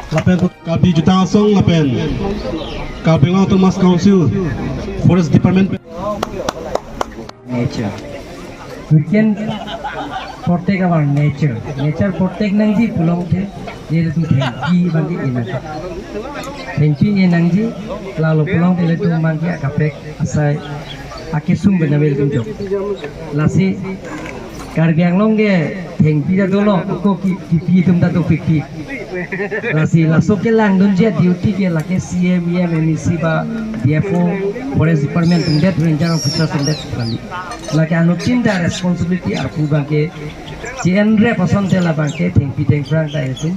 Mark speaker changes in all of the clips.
Speaker 1: Lapen Kabi Juta Song Lapen Kabingan Thomas Council Forest Department
Speaker 2: Nature. We can protect our nature. Nature protect nangji pulang ke dia tu thanki bagi inang. Thanki inangji lalu pulang dia tu bagi akapek asai akisum benamil tu jok. Lasi Karbi Anglong ke thanki dah dulu ko kipi tum dah tu fikir. Lasi lasok ke lang dunja duty ke laki CM MEC ba DFO Forest Department tundet ranger officer tundet kali. Laki anu cinta responsibility aku bangke CNR pason tela bangke thanki thankrang dah itu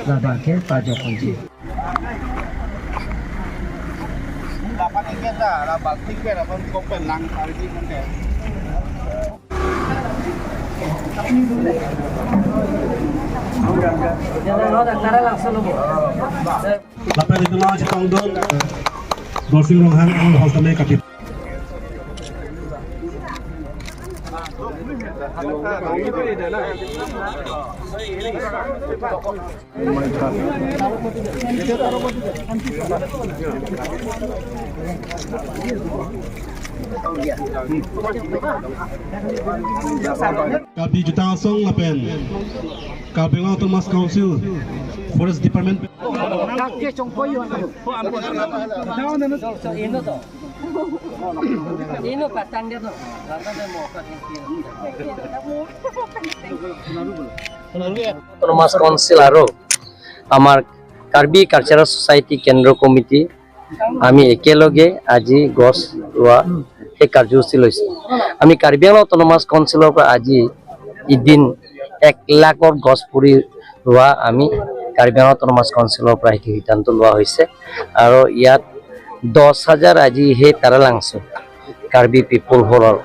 Speaker 2: lah bangke pajak kunci.
Speaker 3: Dapat tiket dah, dapat tiket, dapat kopen lang kali ini kan.
Speaker 1: Lapen itu lah Jepang Don Dolphin Ronghang Hosame Kapit Kabi Juta Song Lapen Kabingan Thomas Council Forest Department
Speaker 2: Ini patang dia tu.
Speaker 4: Thomas Council aro আমার Karbi cultural society কেন্দ্র committee আমি একেলগে আজি গছ ৰোৱা এই কাৰ্যসূচী লৈছো আমি কাৰ্বি আংলং অটোনমাস কাউন্সিলৰ পৰা আজি ইদিন 1 লাখৰ গছ পুলি ৰোৱা আমি কাৰ্বি আংলং অটোনমাস কাউন্সিলৰ পৰা এই সিদ্ধান্ত লোৱা হৈছে আৰু ইয়াত 10,000 আজি হে তাৰা লাংছো কাৰ্বি পিপল হলৰ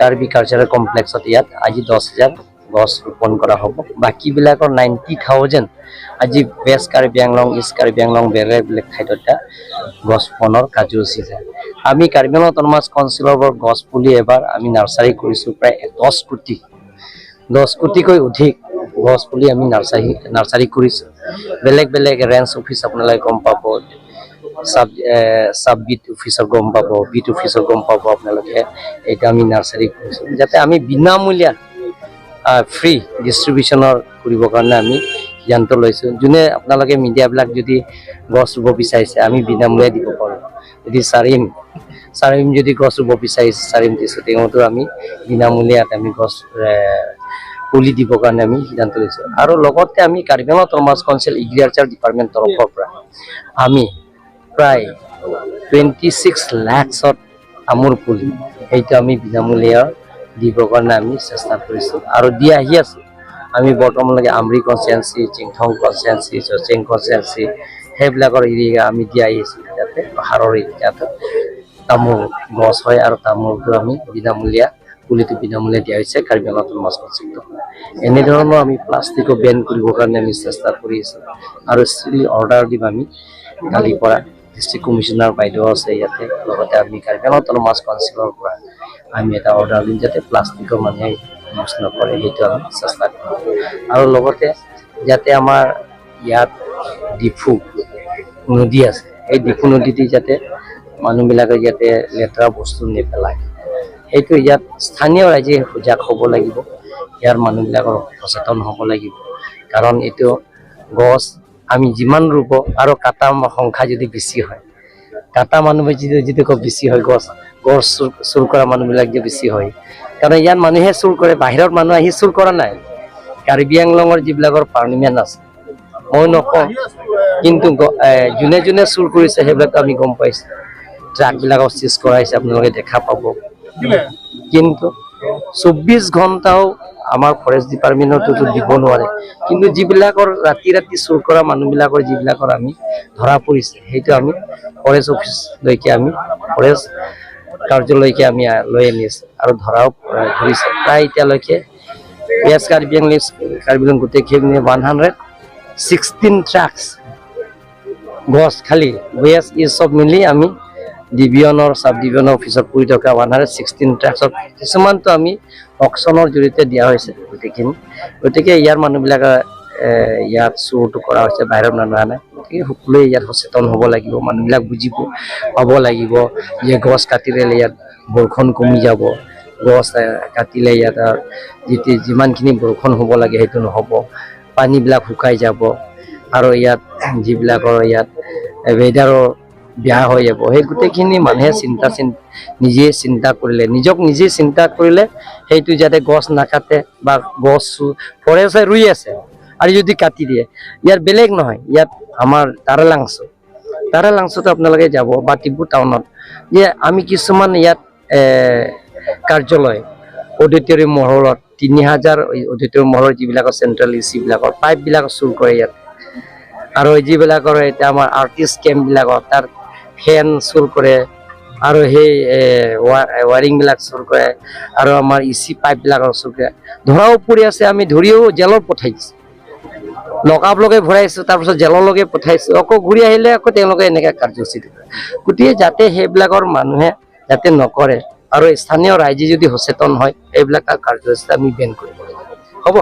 Speaker 4: কাৰ্বি কালচাৰেল কমপ্লেক্সত ইয়াত আজি 10,000 গছ ৰোপণ কৰা হ'ব বাকি বিলাকৰ 90,000 আজি বেষ্ট কাৰ্বি আংলং ইষ্ট কাৰ্বি আংলং বেলেগ বেলেগ ঠাইত গছ ৰোপণৰ কাৰ্যসূচী আছে আমি কাৰ্বি আংলং অটোনমাস কাউন্সিলৰ পৰা গছ পুলি এবাৰ আমি নাৰ্সাৰী কৰিছো প্ৰায় 10 কোটিকৈ অধিক গছ পুলি আমি নাৰ্সাৰী কৰিছো বেলেগ বেলেগ ৰেঞ্জ অফিচ আপোনালোকে গম পাব সাব বিট অফিচৰ গম পাব বিট অফিচৰ গম পাব আপোনালোকে এটা আমি নাৰ্সাৰী কৰিছো যাতে আমি বিনামূলীয়া ফ্ৰী ডিস্ট্ৰিবিউচনৰ কৰিবৰ কাৰণে আমি সিদ্ধান্ত লৈছো যোনে আপোনালোকে মিডিয়াবিলাক যদি গছ ৰুব বিচাৰিছে আমি বিনামূলীয়া দিব পাৰো যদি চাৰিম যদি গছ ৰুব বিচাৰিছে চাৰিম দিছো তেওঁতো আমি বিনামূলীয়াত আমি গছ পুলি দিবৰ কাৰণে আমি সিদ্ধান্ত লৈছো আৰু লগতে আমি Karbi Anglong autonomous council agriculture department তৰফৰ পৰা আমি প্ৰায় 26 লাখত আমুৰ পুলি এইটো আমি বিনামূলীয়া দিবৰ কাৰণে আমি চেষ্টা কৰিছো আৰু দি আহি আছো আমি বৰ্তমানলৈকে আমৰি কনষ্টিটুৱেন্সি চিংথং কনষ্টিটুৱেন্সি চচিং কনষ্টিটুৱেন্সি সেইবিলাকৰ এৰিয়া আমি দি আহি আছো যাতে পাহাৰৰ এৰিয়াত তামোল গছ হয় আৰু তামোলটো আমি বিনামূলীয়া পুলিটো বিনামূলীয়া দিয়া হৈছে কাৰ্বি আংলং অটোনমাস কাউন্সিলত এনেধৰণৰ আমি প্লাষ্টিকো বেন কৰিবৰ কাৰণে আমি চেষ্টা কৰি আছো আৰু ষ্টিল অৰ্ডাৰ দিম আমি কালিৰ পৰা ডিস্ট্ৰিক্ট কমিশনাৰ বাইদেউ আছে ইয়াতে লগতে আমি কাৰ্বি আংলং অটোনমাস কাউন্সিলৰ পৰা আমি এটা অৰ্ডাৰ দিম যাতে প্লাষ্টিকৰ মানুহে ইউজ নকৰে সেইটো আমি চেষ্টা কৰিম আৰু লগতে যাতে আমাৰ ইয়াত ডিফু নদী আছে এই ডিফু নদীটি যাতে মানুহবিলাকে যাতে লেতেৰা বস্তু নেপেলায় সেইটো ইয়াত স্থানীয় ৰাইজে সজাগ হ'ব লাগিব ইয়াৰ মানুহবিলাকৰ সচেতন হ'ব লাগিব কাৰণ এইটো গছ আমি যিমান ৰুব আৰু কাটা সংখ্যা যদি বেছি হয় কাটা মানুহ যদি খুব বেছি হয় গছ চুৰ কৰা মানুহবিলাক যে বেছি হয় কাৰণ ইয়াত মানুহে চুৰ কৰে বাহিৰৰ মানুহ আহি চুৰ কৰা নাই কাৰ্বি আংলঙৰ যিবিলাকৰ পাৰ্মিনেণ্ট আছে মই নকওঁ কিন্তু যোনে যোনে চুৰ কৰিছে সেইবিলাক আমি গম পাইছো ট্ৰাকবিলাকক চিজ কৰাইছে আপোনালোকে দেখা পাব কিন্তু 24 ঘণ্টাও আমাৰ ফৰেষ্ট ডিপাৰ্টমেণ্টতো দিব নোৱাৰে কিন্তু যিবিলাকৰ ৰাতি চুৰ কৰা মানুহবিলাকৰ যিবিলাকৰ আমি ধৰা পৰিছে সেইটো আমি ফৰেষ্ট অফিচ লৈকে আমি ফৰেষ্ট কাৰ্যালয়কে আমি লৈ আনিছো আৰু ধৰাও ধৰিছে প্ৰায় এতিয়ালৈকে বেষ্ট কাৰ্বি আংলং গোটেইখিনি 116 ট্ৰাকছ গছ খালি বেষ্ট ই চব মিলি আমি ডিভিজনৰ সাব ডিভিজনৰ অফিচত পৰি থকা 116 ট্ৰাকছৰ কিছুমানটো আমি অকশ্যনৰ জৰিয়তে দিয়া হৈছে গতিকে ইয়াৰ মানুহবিলাক ইয়াত চুৰটো কৰা হৈছে বাহিৰত নানা নাই গতিকে সকলোৱে ইয়াত সচেতন হ'ব লাগিব মানুহবিলাক বুজিব পাব লাগিব যে গছ কাটিলে ইয়াত বৰষুণ কমি যাব গছ কাটিলে ইয়াত যিমানখিনি বৰষুণ হ'ব লাগে সেইটো নহ'ব পানীবিলাক শুকাই যাব আৰু ইয়াত যিবিলাকৰ ইয়াত ৱেডাৰৰ বেয়া হৈ যাব সেই গোটেইখিনি মানুহে নিজে চিন্তা কৰিলে নিজক নিজে চিন্তা কৰিলে সেইটো যাতে গছ নাকাটে বা গছ ফৰেষ্টে ৰুই আছে আৰু যদি কাটি দিয়ে ইয়াত বেলেগ নহয় ইয়াত আমাৰ তাৰালাংচত আপোনালোকে যাব বা টিপু টাউনত যে আমি কিছুমান ইয়াত কাৰ্যালয় অডিটৰিয়াম মহলত 3000 অডিটৰিয়াম মহলৰ যিবিলাকৰ চেণ্ট্ৰেল এচিবিলাকৰ পাইপবিলাক চুৰ কৰে ইয়াত আৰু যিবিলাকৰ এতিয়া আমাৰ আৰ্টিষ্ট কেম্পবিলাকত তাৰ ফেন চুৰ কৰে আৰু সেই ৱাৰিংবিলাক চুৰ কৰে আৰু আমাৰ ইচি পাইপবিলাকৰ চুৰ কৰে ধৰাও পৰি আছে আমি ধৰিও জেলত পঠাই দিছোঁ লকআপলৈকে ভৰাইছোঁ তাৰপিছত জেললৈকে পঠাইছোঁ আকৌ ঘূৰি আহিলে আকৌ তেওঁলোকে এনেকৈ কাৰ্যসূচী কৰে গতিকে যাতে সেইবিলাকৰ মানুহে যাতে নকৰে আৰু স্থানীয় ৰাইজে যদি সচেতন হয় এইবিলাক কাৰ্যসূচী আমি বেন কৰিব লাগিব হ'ব